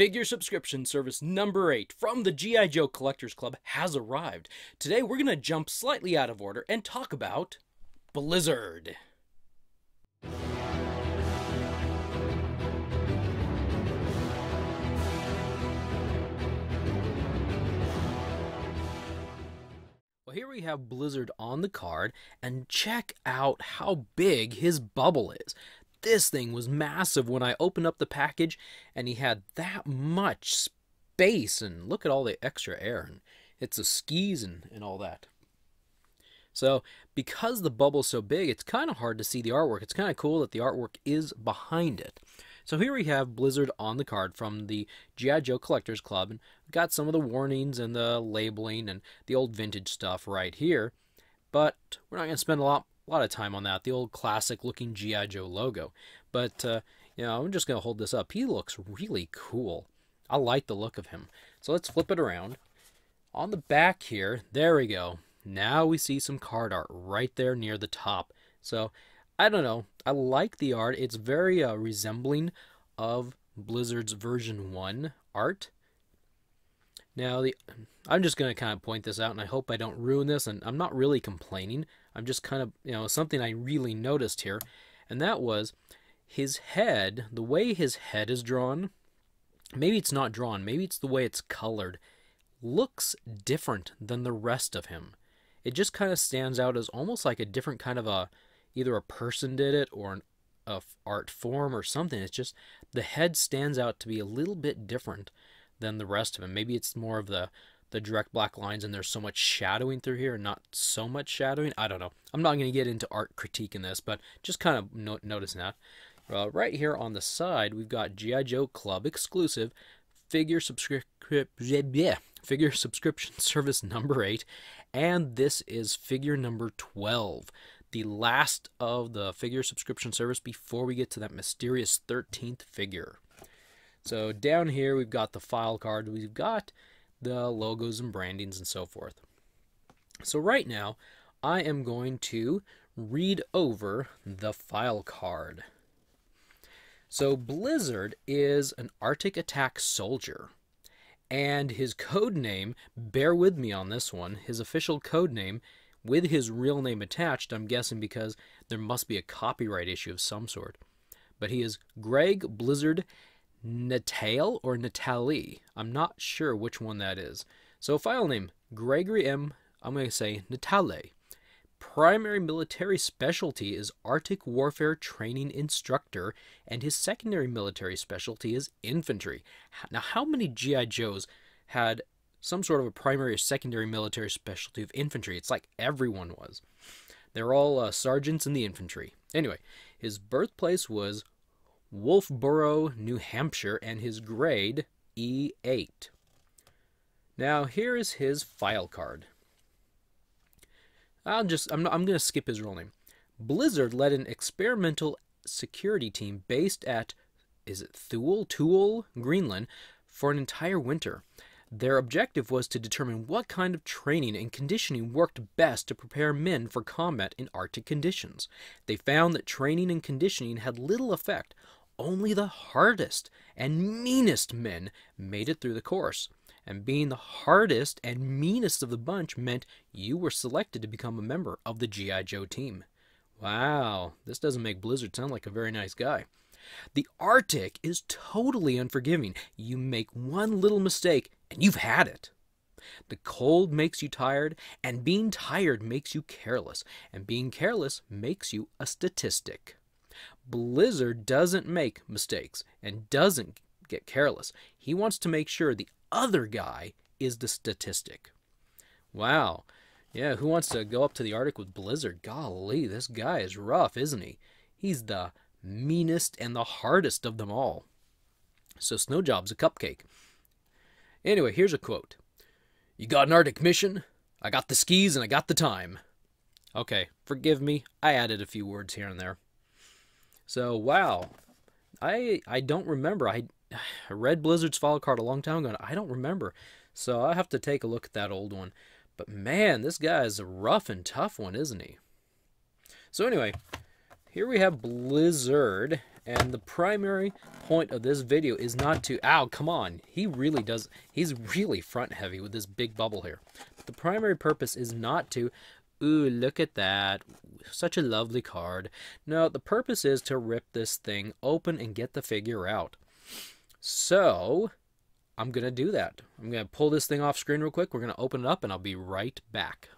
Figure subscription service number 8 from the G.I. Joe Collectors Club has arrived. Today we're going to jump slightly out of order and talk about Blizzard. Well, here we have Blizzard on the card, and check out how big his bubble is. This thing was massive when I opened up the package, and he had that much space, and look at all the extra air, and it's the skis and all that. So, because the bubble's so big, it's kind of hard to see the artwork. It's kind of cool that the artwork is behind it. So here we have Blizzard on the card from the G.I. Joe Collectors Club, and got some of the warnings and the labeling and the old vintage stuff right here. But we're not going to spend a lot of time on that, the old classic looking G.I. Joe logo. But, I'm just going to hold this up. He looks really cool. I like the look of him. So let's flip it around. On the back here, there we go. Now we see some card art right there near the top. So, I don't know. I like the art. It's very resembling of Blizzard's version 1 art. Now, I'm just going to kind of point this out, and I hope I don't ruin this, and I'm not really complaining. I'm just kind of, something I really noticed here, and that was his head, the way his head is drawn. Maybe it's not drawn, maybe it's the way it's colored, looks different than the rest of him. It just kind of stands out as almost like a different kind of either a person did it or an art form or something. It's just the head stands out to be a little bit different than the rest of him. Maybe it's more of the direct black lines and there's so much shadowing through here and not so much shadowing. I don't know. I'm not going to get into art critique in this, but just kind of noticing that. Right here on the side, we've got G.I. Joe Club exclusive figure subscription service number 8, and this is figure number 12. The last of the figure subscription service before we get to that mysterious 13th figure. So down here we've got the file card, we've got the logos and brandings and so forth. So right now I am going to read over the file card. So Blizzard is an Arctic attack soldier, and his code name, bear with me on this one, his official code name with his real name attached, I'm guessing because there must be a copyright issue of some sort. But he is Greg Blizzard Natale or Natalie. I'm not sure which one that is. So file name, Gregory M. I'm going to say Natale. Primary military specialty is Arctic Warfare Training Instructor, and his secondary military specialty is infantry. Now, how many G.I. Joes had some sort of a primary or secondary military specialty of infantry? It's like everyone was. They're all sergeants in the infantry. Anyway, his birthplace was Wolfboro, New Hampshire, and his grade E8. Now, here is his file card. I'm going to skip his real name. Blizzard led an experimental security team based at, is it Thule, Greenland, for an entire winter. Their objective was to determine what kind of training and conditioning worked best to prepare men for combat in Arctic conditions. They found that training and conditioning had little effect. Only the hardest and meanest men made it through the course. And being the hardest and meanest of the bunch meant you were selected to become a member of the G.I. Joe team. Wow, this doesn't make Blizzard sound like a very nice guy. The Arctic is totally unforgiving. You make one little mistake and you've had it. The cold makes you tired, and being tired makes you careless, and being careless makes you a statistic. Blizzard doesn't make mistakes and doesn't get careless. He wants to make sure the other guy is the statistic. Wow. Yeah, who wants to go up to the Arctic with Blizzard? Golly, this guy is rough, isn't he? He's the meanest and the hardest of them all. So Snowjob's a cupcake. Anyway, here's a quote. You got an Arctic mission? I got the skis and I got the time. Okay, forgive me. I added a few words here and there. So, wow. I don't remember. I read Blizzard's file card a long time ago, and I don't remember. So I'll have to take a look at that old one. But man, this guy is a rough and tough one, isn't he? So anyway, here we have Blizzard, And the primary point of this video is not to, ow, come on. He's really front heavy with this big bubble here. But the primary purpose is not to, ooh, look at that. Such a lovely card. No, the purpose is to rip this thing open and get the figure out. So, I'm going to do that. I'm going to pull this thing off screen real quick. We're going to open it up and I'll be right back.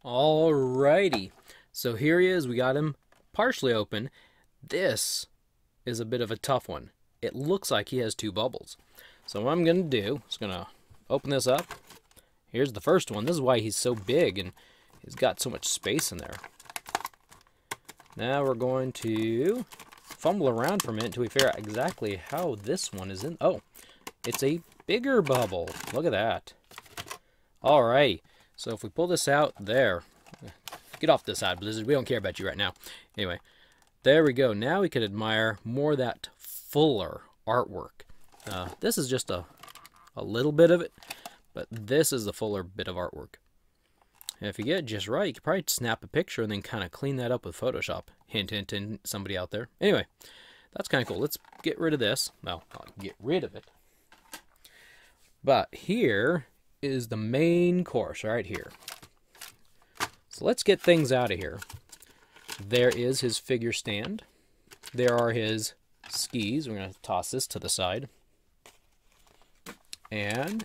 Alrighty. So here he is. We got him partially open. This is a bit of a tough one. It looks like he has two bubbles. So what I'm going to do is going to open this up. Here's the first one. This is why he's so big and he's got so much space in there. Now we're going to fumble around for a minute until we figure out exactly how this one is in. Oh, it's a bigger bubble. Look at that. Alright. So if we pull this out, there. Get off this side, Blizzard. We don't care about you right now. Anyway. There we go. Now we can admire more of that fuller artwork. This is just a little bit of it, but this is the fuller bit of artwork. And if you get it just right, you could probably snap a picture and then kind of clean that up with Photoshop. Hint, hint, hint, somebody out there. Anyway, that's kind of cool. Let's get rid of this. Well, not get rid of it. But here is the main course right here. So let's get things out of here. There is his figure stand. There are his skis. We're going to toss this to the side. And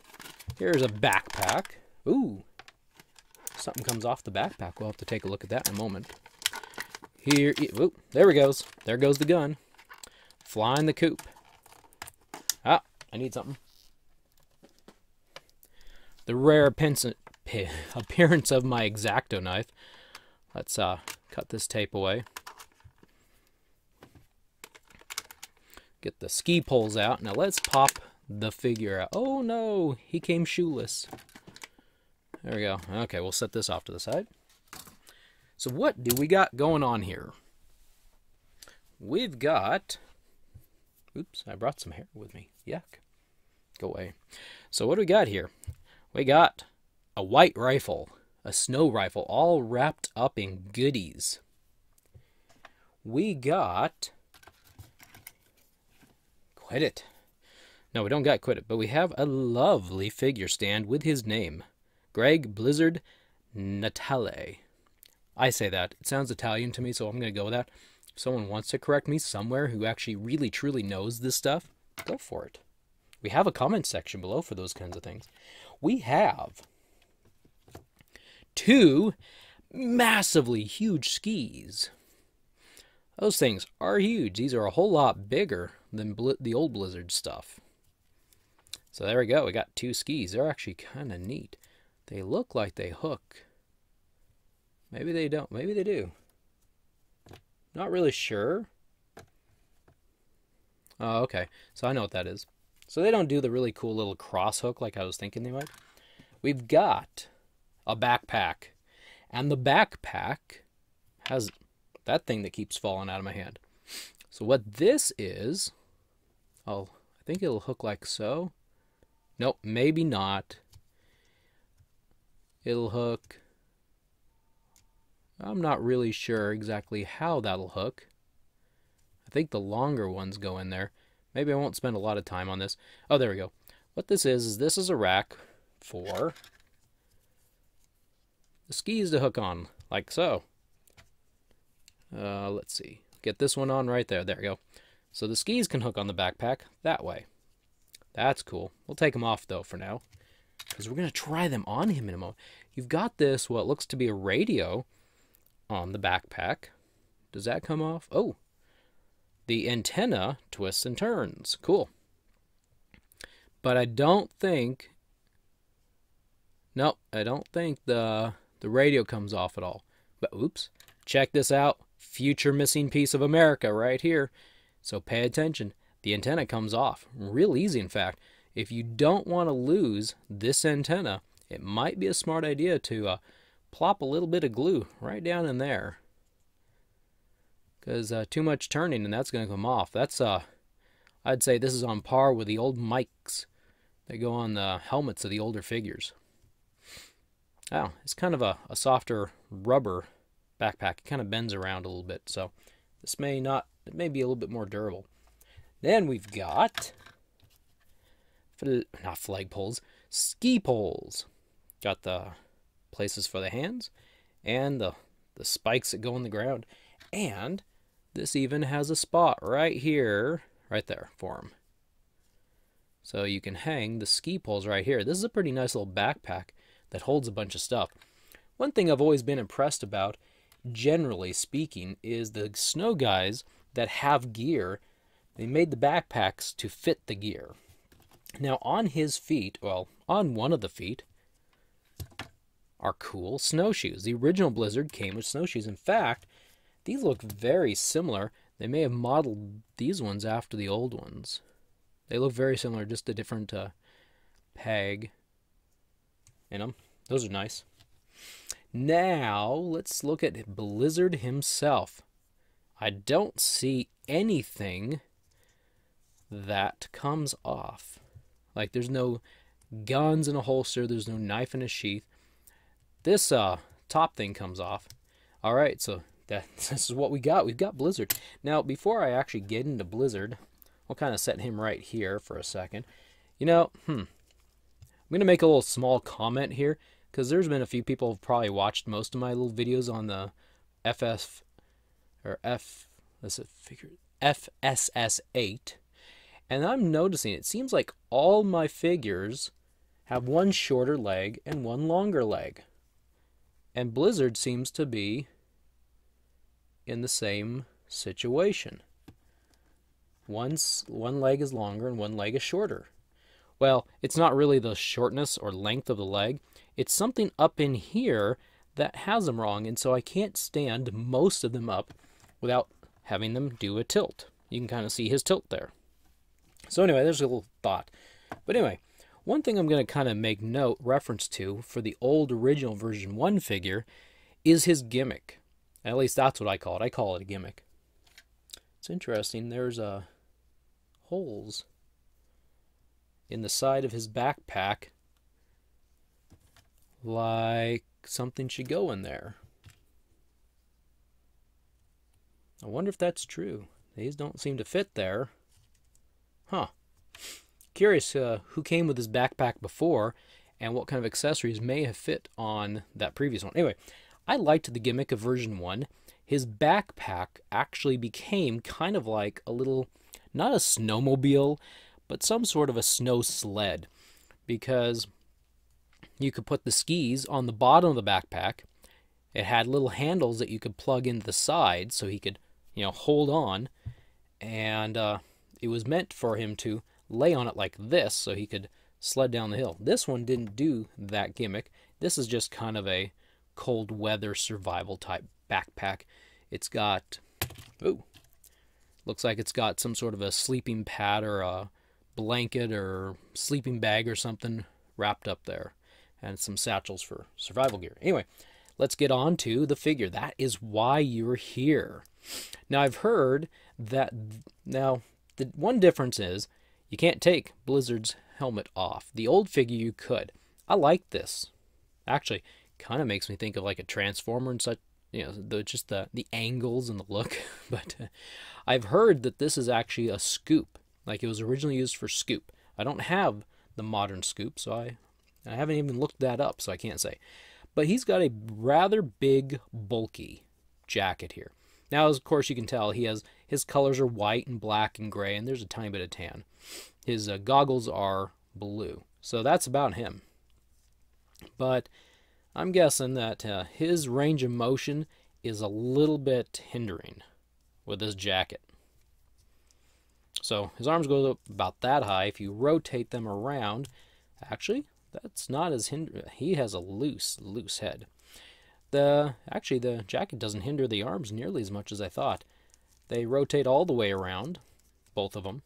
here's a backpack. Ooh, something comes off the backpack. We'll have to take a look at that in a moment. Here, ooh, there he goes. There goes the gun. Flying the coop. Ah, I need something. The rare appearance of my X-Acto knife. Let's cut this tape away. Get the ski poles out. Now let's pop the figure out. Oh no, he came shoeless. There we go. Okay, we'll set this off to the side. So what do we got going on here? We've got... Oops, I brought some hair with me. Yuck. Go away. So what do we got here? We got a white rifle. A snow rifle, all wrapped up in goodies. We got... Quit it. No, we don't got Quit It, but we have a lovely figure stand with his name. Greg Blizzard Natale. I say that. It sounds Italian to me, so I'm going to go with that. If someone wants to correct me somewhere who actually really, truly knows this stuff, go for it. We have a comment section below for those kinds of things. We have... two massively huge skis. Those things are huge. These are a whole lot bigger than the old Blizzard stuff. So there we go. We got two skis. They're actually kind of neat. They look like they hook. Maybe they don't. Maybe they do. Not really sure. Oh, okay. So I know what that is. So they don't do the really cool little cross hook like I was thinking they might. We've got a backpack, and the backpack has that thing that keeps falling out of my hand. So what this is, oh, I think it'll hook like so. Nope, maybe not. It'll hook. I'm not really sure exactly how that'll hook. I think the longer ones go in there. Maybe I won't spend a lot of time on this. Oh, there we go. What this is this is a rack for the skis to hook on, like so. Let's see. Get this one on right there. There we go. So the skis can hook on the backpack that way. That's cool. We'll take them off, though, for now, because we're going to try them on him in a moment. You've got this, what looks to be a radio on the backpack. Does that come off? Oh, the antenna twists and turns. Cool. But I don't think... Nope, I don't think the radio comes off at all. But oops, check this out. Future missing piece of America right here. So pay attention. The antenna comes off. Real easy, in fact. If you don't want to lose this antenna, it might be a smart idea to plop a little bit of glue right down in there. Because too much turning and that's going to come off. That's, I'd say this is on par with the old mics that go on the helmets of the older figures. Oh, it's kind of a softer rubber backpack. It kind of bends around a little bit, so the This may not, it may be a little bit more durable. Then we've got, not flagpoles, ski poles. Got the places for the hands and the spikes that go in the ground. And this even has a spot right here, right there for him. So you can hang the ski poles right here. This is a pretty nice little backpack that holds a bunch of stuff. One thing I've always been impressed about, generally speaking, is the snow guys that have gear. They made the backpacks to fit the gear. Now on his feet, well, on one of the feet, are cool snowshoes. The original Blizzard came with snowshoes. In fact, these look very similar. They may have modeled these ones after the old ones. They look very similar, just a different peg in them. Those are nice. Now, let's look at Blizzard himself. I don't see anything that comes off. Like, there's no guns in a holster. There's no knife in a sheath. This top thing comes off. All right, so this is what we got. We've got Blizzard. Now, before I actually get into Blizzard, I'll kind of set him right here for a second. You know, I'm going to make a little small comment here, because there's been a few people who've probably watched most of my little videos on the FSS 8. And I'm noticing it seems like all my figures have one shorter leg and one longer leg. And Blizzard seems to be in the same situation. One leg is longer and one leg is shorter. Well, it's not really the shortness or length of the leg. It's something up in here that has them wrong, and so I can't stand most of them up without having them do a tilt. You can kind of see his tilt there. So anyway, there's a little thought. But anyway, one thing I'm going to kind of make reference to for the old original version 1 figure is his gimmick. At least that's what I call it. I call it a gimmick. It's interesting. There's holes in the side of his backpack, like something should go in there. I wonder if that's true. These don't seem to fit there. Huh. Curious who came with his backpack before and what kind of accessories may have fit on that previous one. Anyway, I liked the gimmick of version 1. His backpack actually became kind of like a little, not a snowmobile, but some sort of a snow sled, because you could put the skis on the bottom of the backpack. It had little handles that you could plug into the side so he could, hold on, and it was meant for him to lay on it like this so he could sled down the hill. This one didn't do that gimmick. This is just kind of a cold weather survival type backpack. It's got, looks like it's got some sort of a sleeping pad or a blanket or sleeping bag or something wrapped up there, and some satchels for survival gear. Anyway, let's get on to the figure. That is why you're here. Now, I've heard that, the one difference is you can't take Blizzard's helmet off. The old figure you could. I like this. Actually, kind of makes me think of like a Transformer and such, just the angles and the look. But I've heard that this is actually a scoop, like it was originally used for scoop. I don't have the modern scoop, so I haven't even looked that up, so I can't say. But he's got a rather big, bulky jacket here. Now, of course, you can tell his colors are white and black and gray, and there's a tiny bit of tan. His goggles are blue, so that's about him. But I'm guessing that his range of motion is a little bit hindering with this jacket. So his arms go up about that high. If you rotate them around, actually, that's not as he has a loose head. The jacket doesn't hinder the arms nearly as much as I thought. They rotate all the way around, both of them.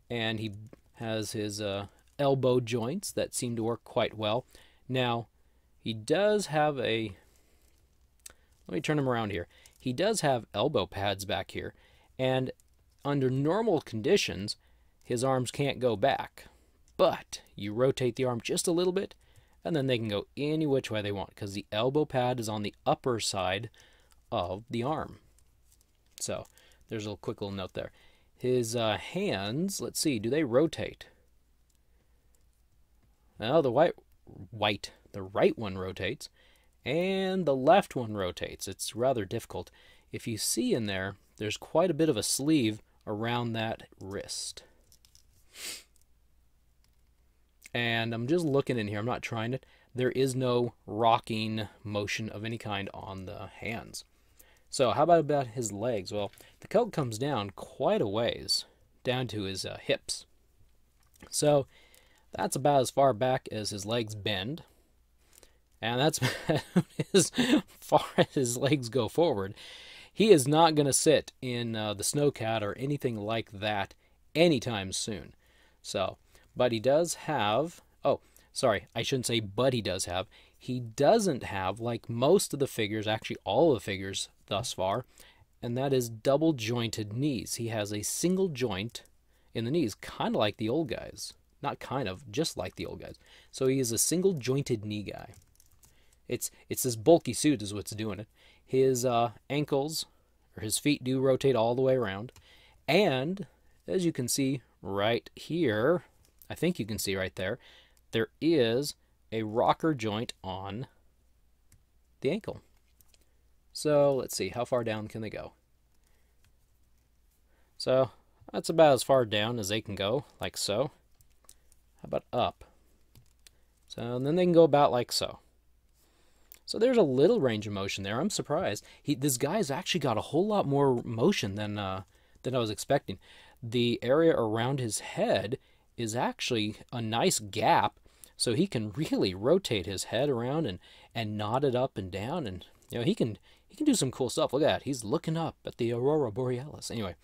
And he has his elbow joints that seem to work quite well. Now, he does have let me turn him around here. He does have elbow pads back here. And under normal conditions, his arms can't go back. But you rotate the arm just a little bit, and then they can go any which way they want, because the elbow pad is on the upper side of the arm. So there's a quick little note there. His hands, let's see, do they rotate? Well, the right one rotates, and the left one rotates. It's rather difficult. If you see in there, there's quite a bit of a sleeve around that wrist. And I'm just looking in here. I'm not trying it. There is no rocking motion of any kind on the hands. So how about his legs? Well, the coat comes down quite a ways, down to his hips. So that's about as far back as his legs bend. And that's as far as his legs go forward. He is not going to sit in the snowcat or anything like that anytime soon. So, but he does have, oh, sorry, I shouldn't say but he does have. He doesn't have, like most of the figures, actually all of the figures thus far, and that is double jointed knees. He has a single joint in the knees, kind of like the old guys. Not kind of, just like the old guys. So he is a single jointed knee guy. It's this bulky suit is what's doing it. His ankles, or his feet, do rotate all the way around. And, as you can see right here, I think you can see right there, there is a rocker joint on the ankle. So, let's see, how far down can they go? So, that's about as far down as they can go, like so. How about up? So, and then they can go about like so. So there's a little range of motion there. I'm surprised. This guy's actually got a whole lot more motion than I was expecting. The area around his head is actually a nice gap, so he can really rotate his head around and nod it up and down, and he can do some cool stuff. Look at that. He's looking up at the Aurora Borealis. Anyway,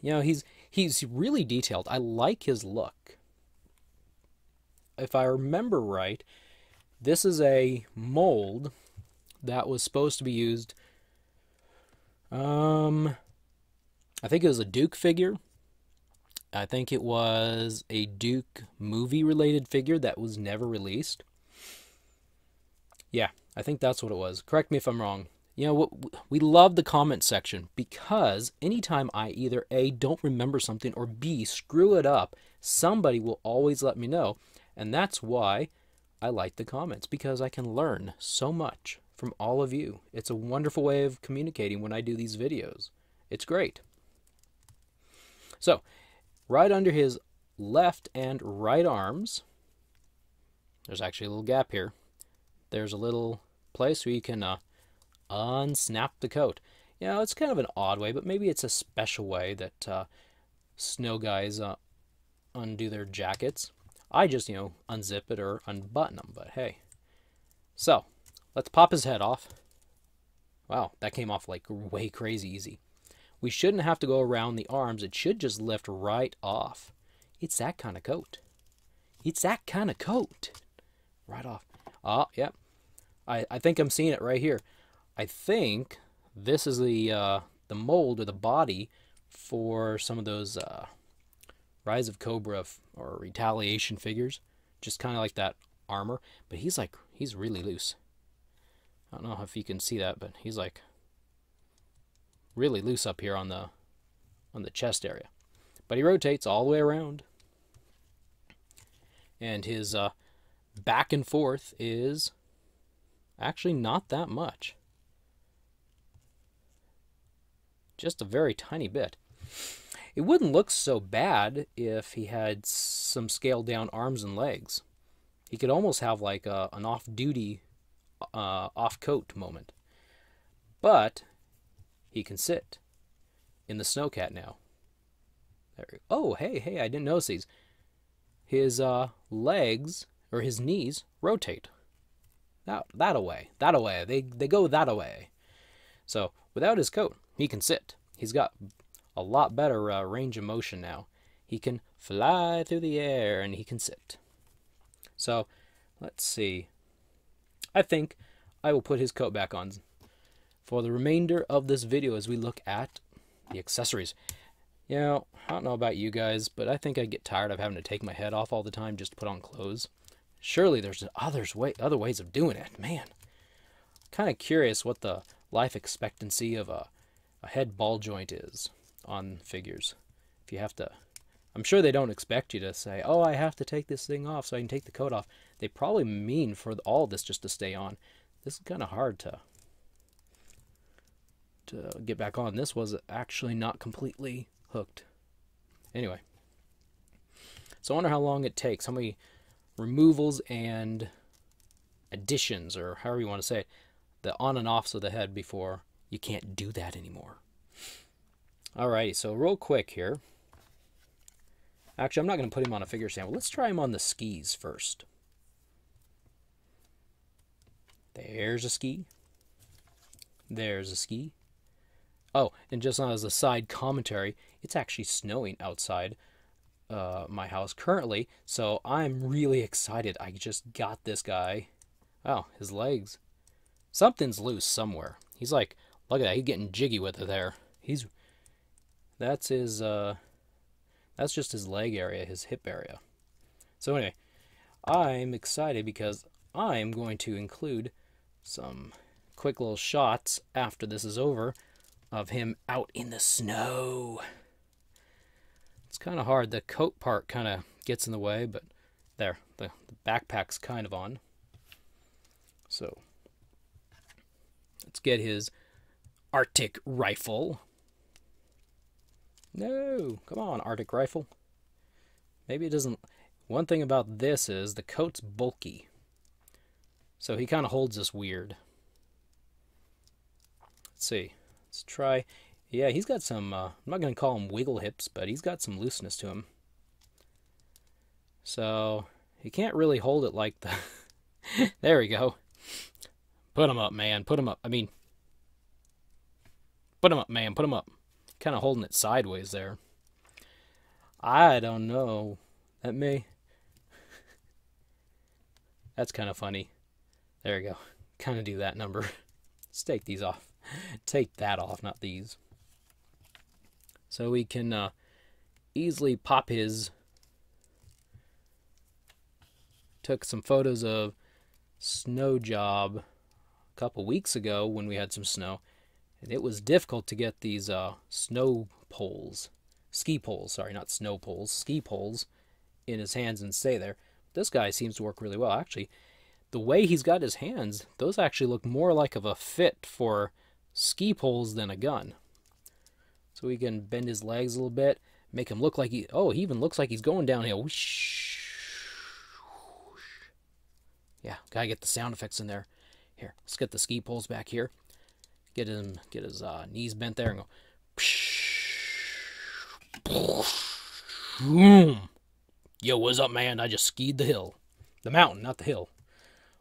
he's really detailed. I like his look. If I remember right, this is a mold that was supposed to be used, I think it was a Duke figure. I think it was a Duke movie-related figure that was never released. Yeah, I think that's what it was. Correct me if I'm wrong. We love the comment section because anytime I either A, don't remember something, or B, screw it up, somebody will always let me know. And that's why I like the comments, because I can learn so much from all of you. It's a wonderful way of communicating when I do these videos. It's great. So, right under his left and right arms, there's actually a little gap here. There's a little place where you can unsnap the coat. It's kind of an odd way, but maybe it's a special way that snow guys undo their jackets. I just, unzip it or unbutton them, but hey. So, let's pop his head off. Wow, that came off like way crazy easy. We shouldn't have to go around the arms. It should just lift right off. It's that kind of coat. It's that kind of coat. Right off. Oh, yep. I think I'm seeing it right here. I think this is the mold or the body for some of those Rise of Cobra or Retaliation figures, just kind of like that armor, but he's really loose. I don't know if you can see that, but he's like really loose up here on the chest area. But he rotates all the way around, and his back and forth is actually not that much, just a very tiny bit. It wouldn't look so bad if he had some scaled down arms and legs. He could almost have like an off-duty, off-coat moment. But he can sit in the snowcat now. Oh, hey, I didn't notice these. His legs, or his knees, rotate. That-a-way. They go that-a-way. So, without his coat, he can sit. He's got a lot better range of motion now. He can fly through the air and he can sit. So, let's see. I think I will put his coat back on for the remainder of this video as we look at the accessories. I don't know about you guys, but I think I get tired of having to take my head off all the time just to put on clothes. Surely there's other ways of doing it. Man, kind of curious what the life expectancy of a a head ball joint is on figures. If you have to, I'm sure they don't expect you to say, oh, I have to take this thing off so I can take the coat off. They probably mean for all this just to stay on. This is kind of hard to get back on. This was actually not completely hooked. Anyway, so I wonder how long it takes, how many removals and additions, or however you want to say it, the on and offs of the head before you can't do that anymore. Alrighty, so real quick here. Actually, I'm not going to put him on a figure stand. Well, let's try him on the skis first. There's a ski. There's a ski. Oh, and just as a side commentary, it's actually snowing outside my house currently, so I'm really excited. I just got this guy. Oh, his legs. Something's loose somewhere. He's like, look at that, he's getting jiggy with it there. That's his, that's just his leg area, his hip area. So anyway, I'm excited because I'm going to include some quick little shots after this is over of him out in the snow. It's kind of hard. The coat part kind of gets in the way, but there, the backpack's kind of on. So let's get his Arctic rifle. No, come on, Arctic rifle. Maybe it doesn't. One thing about this is the coat's bulky, so he kind of holds us weird. Let's see. Let's try. Yeah, he's got some, I'm not going to call him wiggle hips, but he's got some looseness to him. So, he can't really hold it like the... There we go. Put him up, man. Put him up. I mean... Put him up, man. Put him up. Kind of holding it sideways there. I don't know. That may... That's kind of funny. There we go. Kind of do that number. Let's take these off. Take that off, not these. So we can easily pop his... Took some photos of snow job a couple weeks ago when we had some snow. And it was difficult to get these snow poles. Ski poles, sorry, not snow poles. Ski poles in his hands and stay there. This guy seems to work really well. Actually, the way he's got his hands, those actually look more like of a fit for ski poles than a gun. So we can bend his legs a little bit, make him look like he... Oh, he even looks like he's going downhill. Yeah, gotta get the sound effects in there. Here, let's get the ski poles back here. Get his knees bent there and go... Yo, what's up, man? I just skied the hill. The mountain, not the hill.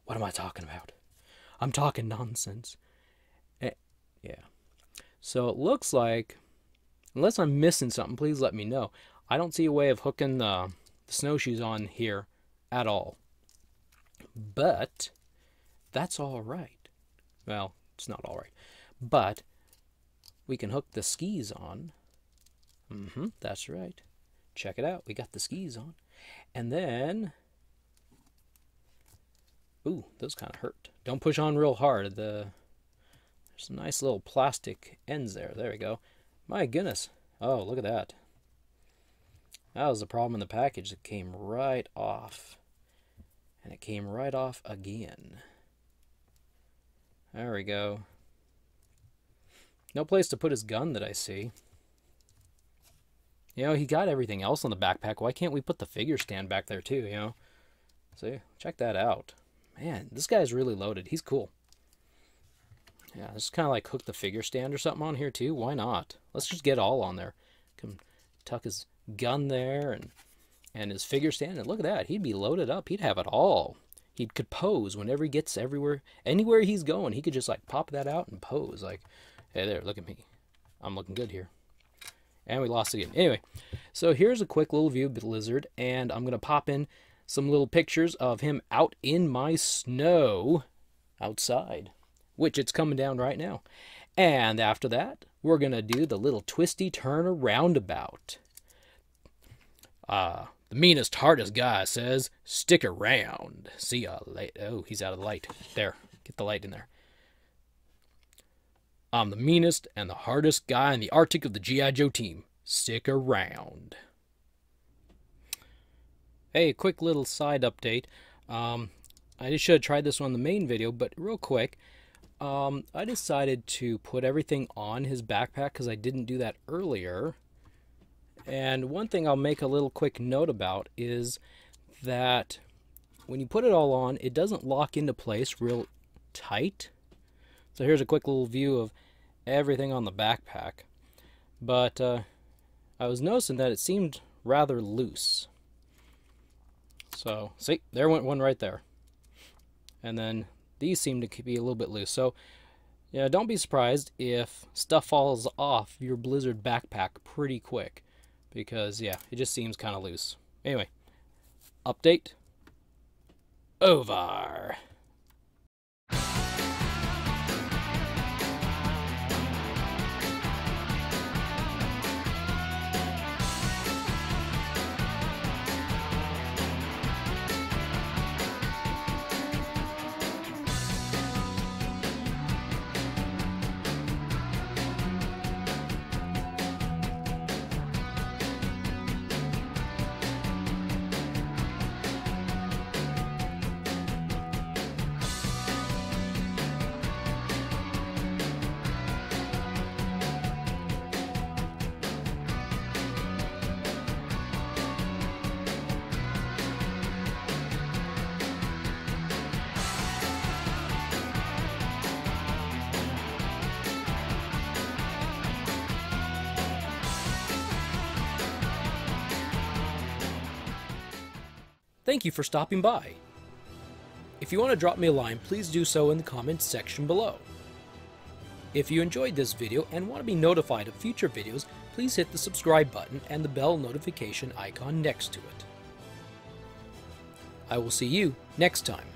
What am I talking about? I'm talking nonsense. Yeah. So it looks like, unless I'm missing something, please let me know. I don't see a way of hooking the snowshoes on here at all. But that's all right. Well, it's not all right. But we can hook the skis on. That's right. Check it out. We got the skis on. And then... Ooh, those kind of hurt. Don't push on real hard. There's some nice little plastic ends there. There we go. My goodness. Oh, look at that. That was the problem in the package. It came right off. And it came right off again. There we go. No place to put his gun that I see. You know, he got everything else on the backpack. Why can't we put the figure stand back there too, you know? See, check that out. Man, this guy's really loaded. He's cool. Yeah, just kind of like hook the figure stand or something on here too. Why not? Let's just get all on there. Can tuck his gun there and his figure stand. And look at that. He'd be loaded up. He'd have it all. He could pose whenever he gets everywhere. Anywhere he's going, he could just like pop that out and pose. Like, hey there, look at me. I'm looking good here. And we lost again. Anyway, so here's a quick little view of Blizzard. And I'm going to pop in some little pictures of him out in my snow outside, which it's coming down right now. And after that, we're going to do the little twisty turn roundabout. The meanest, hardest guy says, stick around. See ya later. Oh, he's out of the light. There, get the light in there. I'm the meanest and the hardest guy in the Arctic of the G.I. Joe team. Stick around. Hey, quick little side update. I just should have tried this one in the main video, but real quick, I decided to put everything on his backpack because I didn't do that earlier. And one thing I'll make a little quick note about is that when you put it all on, it doesn't lock into place real tight. So here's a quick little view of everything on the backpack. But I was noticing that it seemed rather loose. So, see, there went one right there. And then these seem to be a little bit loose. So, yeah, don't be surprised if stuff falls off your Blizzard backpack pretty quick. Because, yeah, it just seems kind of loose. Anyway, update over. Thank you for stopping by. If you want to drop me a line, please do so in the comments section below. If you enjoyed this video and want to be notified of future videos, please hit the subscribe button and the bell notification icon next to it. I will see you next time.